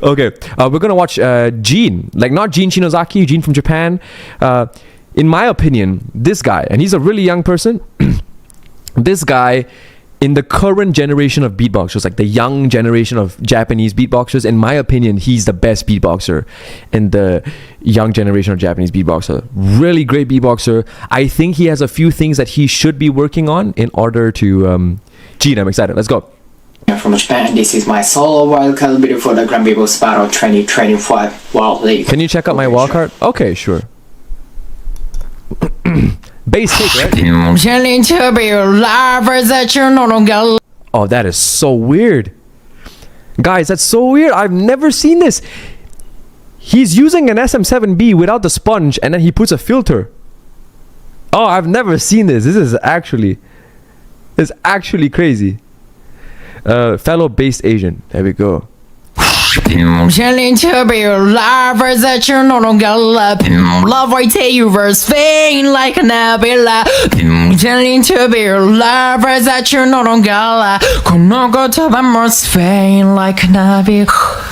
Okay, we're gonna watch Jene, like not Jene Shinozaki, Jene from Japan. In my opinion, this guy, and he's a really young person. This guy, in the current generation of beatboxers, like the young generation of Japanese beatboxers, in my opinion, he's the best beatboxer in the young generation of Japanese beatboxer. Really great beatboxer. I think he has a few things that he should be working on in order to... Jene, I'm excited. Let's go. From Japan, this is my solo wildcard video for the Grand Beatbox Battle 2025 World League. Can you check out my wildcard? Okay, sure. Bass kick, right? Oh, that is so weird. Guys, that's so weird. I've never seen this. He's using an SM7B without the sponge and then he puts a filter. Oh, I've never seen this. This is actually crazy. Fellow based Asian. There we go. Chilling to be lovers that you know don't get up. Love I tell you verse faint like an abila. Chilling to be lovers that you know don't get up. Kono go to the most faint like an abila.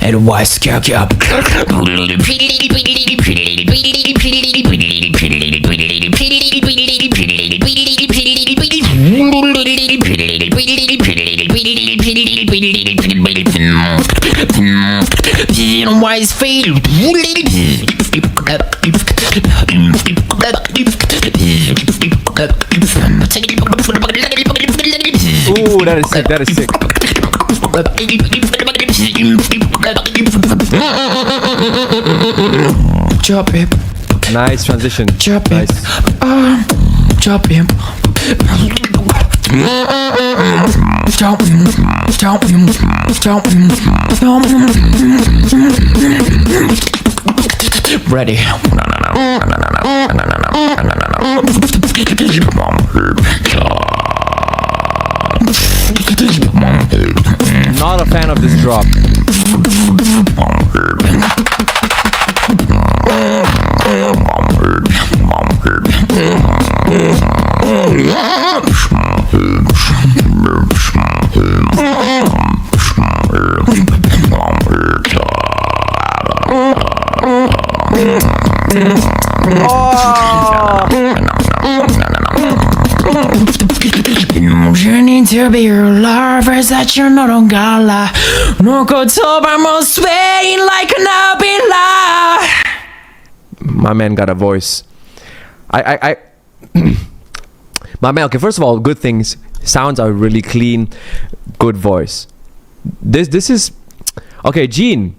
And why scare up? Wise fail. Ooh, that is sick. That is sick. Chop him. Nice transition. Chop him. Nice. Chop him. Chop him. Chop him. Chop him. Chop him. Ready. Not a fan of this drop. You need to be your lovers that you know don't gala. No go to most way like an abila. My man got a voice. My man, okay, first of all, good things. Sounds are really clean. Good voice. This is... Okay, Jene.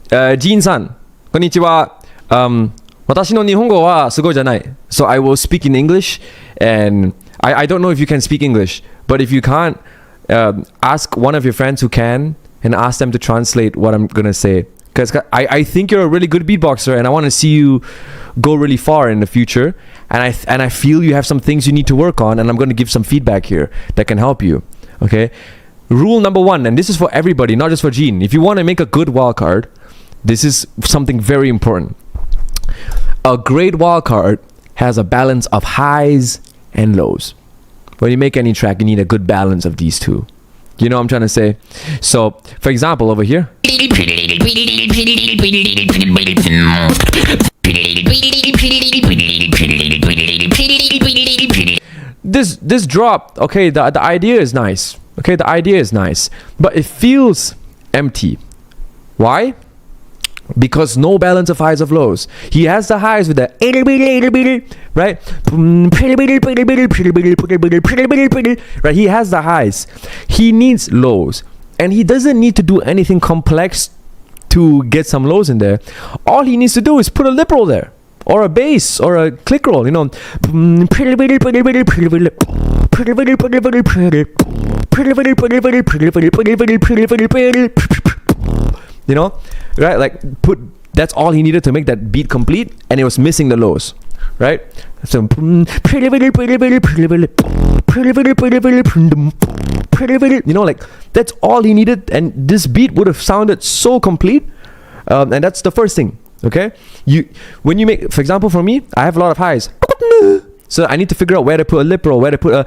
Jene-san. Konnichiwa. 私の日本語はすごいじゃない。So I will speak in English, and I don't know if you can speak English, but if you can't, ask one of your friends who can and ask them to translate what I'm gonna say. Because I think you're a really good beatboxer, and I want to see you go really far in the future. And I feel you have some things you need to work on, and I'm going to give some feedback here that can help you. Okay. Rule number 1, and this is for everybody, not just for Jene. If you want to make a good wildcard, this is something very important. A great wildcard has a balance of highs and lows. When you make any track, you need a good balance of these two. You know what I'm trying to say? So, for example, over here. This drop, okay, the idea is nice. Okay, the idea is nice. But it feels empty. Why? Because no balance of highs of lows. He has the highs with the right? Right? He has the highs. He needs lows. And he doesn't need to do anything complex to get some lows in there. All he needs to do is put a lip roll there. Or a bass, or a click roll, you know. You know, right? Like that's all he needed to make that beat complete, and it was missing the lows, right? So you know, like that's all he needed, and this beat would have sounded so complete. And that's the first thing. Okay, when you make, for example, for me, I have a lot of highs, so I need to figure out where to put a lip roll, where to put a,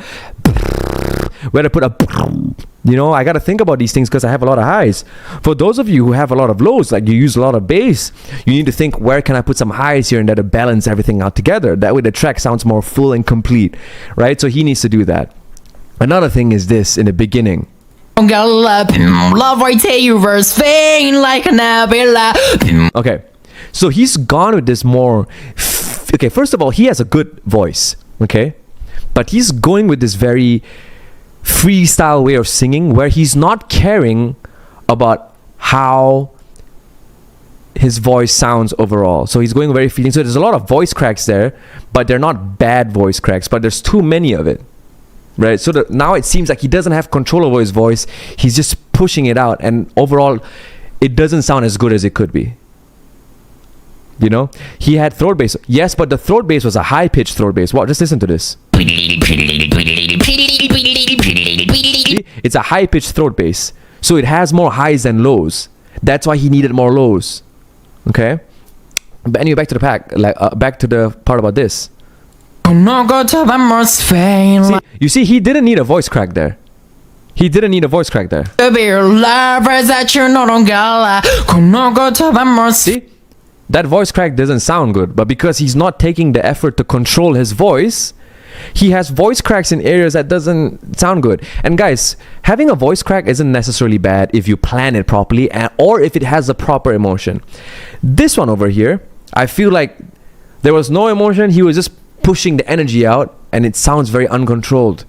you know, I got to think about these things because I have a lot of highs. For those of you who have a lot of lows, like you use a lot of bass, you need to think, where can I put some highs here and that'll balance everything out together. That way the track sounds more full and complete, right? So he needs to do that. Another thing is this in the beginning. Okay, so he's gone with this more. Okay, first of all, he has a good voice, okay? But he's going with this very freestyle way of singing where he's not caring about how his voice sounds overall. So he's going very feeling. So there's a lot of voice cracks there, but they're not bad voice cracks, but there's too many of it, right? So now it seems like he doesn't have control over his voice. He's just pushing it out, and overall it doesn't sound as good as it could be. You know, he had throat bass, yes, but the throat bass was a high-pitched throat bass. Wow, just listen to this. It's a high-pitched throat bass, so it has more highs than lows. That's why he needed more lows. Okay, but anyway, back to the back to the part about this. See, you see, he didn't need a voice crack there. He didn't need a voice crack there. See, that voice crack doesn't sound good, but because he's not taking the effort to control his voice, he has voice cracks in areas that doesn't sound good. And guys, having a voice crack isn't necessarily bad if you plan it properly or if it has the proper emotion. This one over here, I feel like there was no emotion. He was just pushing the energy out, and it sounds very uncontrolled,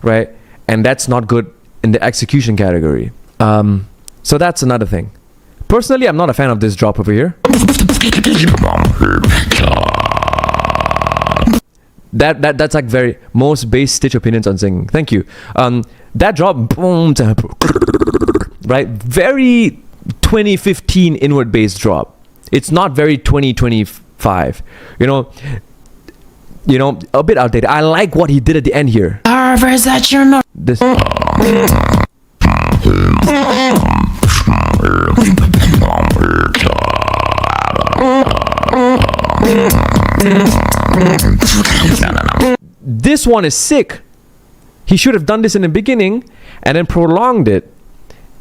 right? And that's not good in the execution category. So that's another thing. Personally, I'm not a fan of this drop over here. That's like very most bass Stitch opinions on singing. Thank you. That drop, boom, right? Very 2015 inward bass drop. It's not very 2025. You know, a bit outdated. I like what he did at the end here. This. This one is sick. He should have done this in the beginning and then prolonged it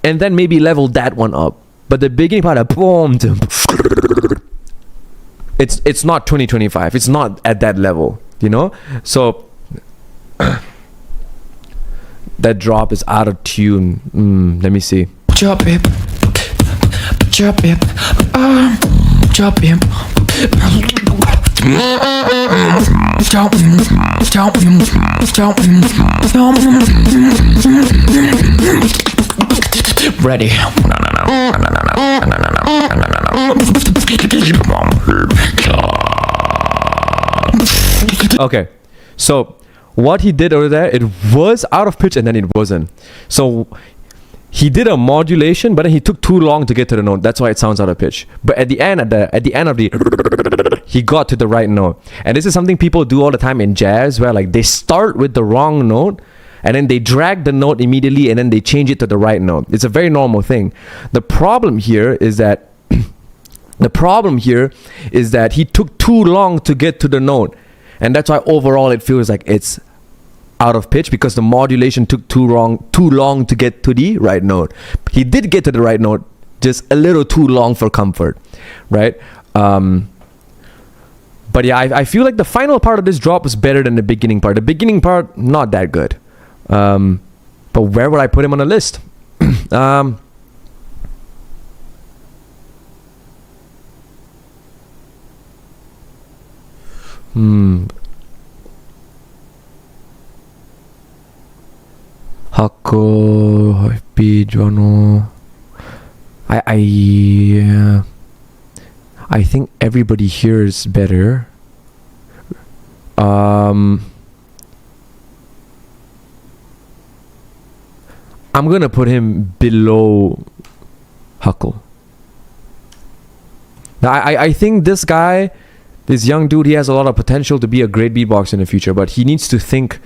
and then maybe leveled that one up. But the beginning part of boom, it's not 2025. It's not at that level, you know? So that drop is out of tune. Let me see. Drop it. Drop it. Drop it. Ready. Okay, so what he did over there, it was out of pitch and then it wasn't. So he did a modulation, but then he took too long to get to the note. That's why it sounds out of pitch. But at the end, he got to the right note. And this is something people do all the time in jazz, where like they start with the wrong note and then they drag the note immediately and then they change it to the right note. It's a very normal thing. The problem here is that he took too long to get to the note. And that's why overall it feels like it's out of pitch, because the modulation took too long to get to the right note. He did get to the right note, just a little too long for comfort, right? But yeah, I feel like the final part of this drop was better than the beginning part. The beginning part, not that good. But where would I put him on the list? Hako, Jono. I think everybody here is better. I'm gonna put him below Huckle. Now, I think this guy, this young dude, he has a lot of potential to be a great beatboxer in the future, but he needs to think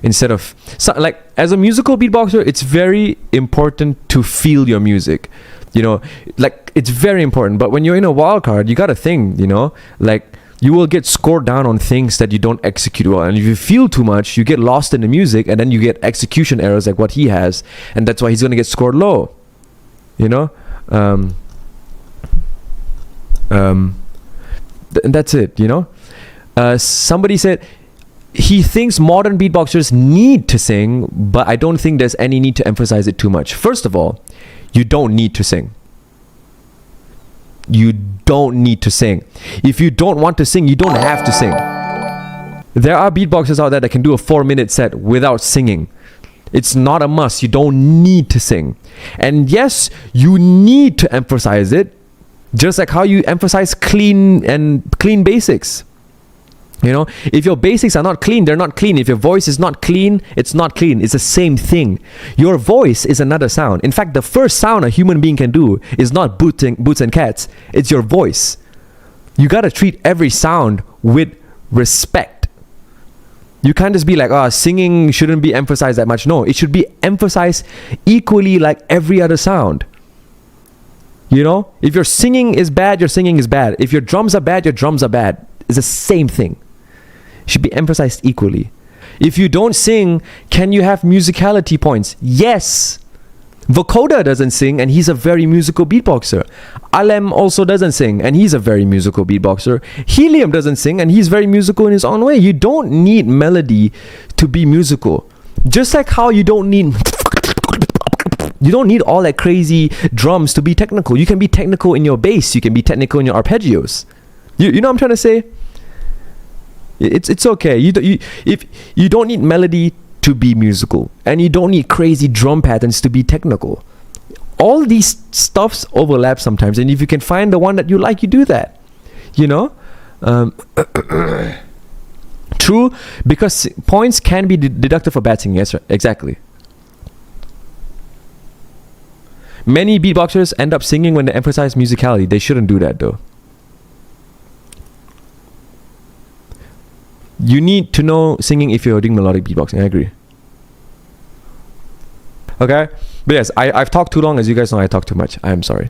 instead of like as a musical beatboxer, it's very important to feel your music. You know, like it's very important. But when you're in a wildcard, you gotta think, you know, like you will get scored down on things that you don't execute well. And if you feel too much, you get lost in the music, and then you get execution errors like what he has, and that's why he's gonna get scored low. You know, and that's it. You know, somebody said he thinks modern beatboxers need to sing, but I don't think there's any need to emphasize it too much. First of all, you don't need to sing. You don't need to sing. If you don't want to sing, you don't have to sing. There are beatboxers out there that can do a 4-minute set without singing. It's not a must. You don't need to sing. And yes, you need to emphasize it, just like how you emphasize clean basics. You know, if your basics are not clean, they're not clean. If your voice is not clean, it's not clean. It's the same thing. Your voice is another sound. In fact, the first sound a human being can do is not boots and cats. It's your voice. You gotta treat every sound with respect. You can't just be like, oh, singing shouldn't be emphasized that much. No, it should be emphasized equally like every other sound. You know, if your singing is bad, your singing is bad. If your drums are bad, your drums are bad. It's the same thing. Should be emphasized equally. If you don't sing, can you have musicality points? Yes. Vokoda doesn't sing, and he's a very musical beatboxer. Alem also doesn't sing, and he's a very musical beatboxer. Helium doesn't sing, and he's very musical in his own way. You don't need melody to be musical. Just like how you don't need all that crazy drums to be technical. You can be technical in your bass. You can be technical in your arpeggios. You know what I'm trying to say? It's okay. If you don't need melody to be musical, and you don't need crazy drum patterns to be technical. All these stuffs overlap sometimes, and if you can find the one that you like, you do that. You know, true, because points can be deducted for bad singing. Yes, right. Exactly. Many beatboxers end up singing when they emphasize musicality. They shouldn't do that though. You need to know singing if you're doing melodic beatboxing. I agree. Okay? But yes, I've talked too long. As you guys know, I talk too much. I'm sorry.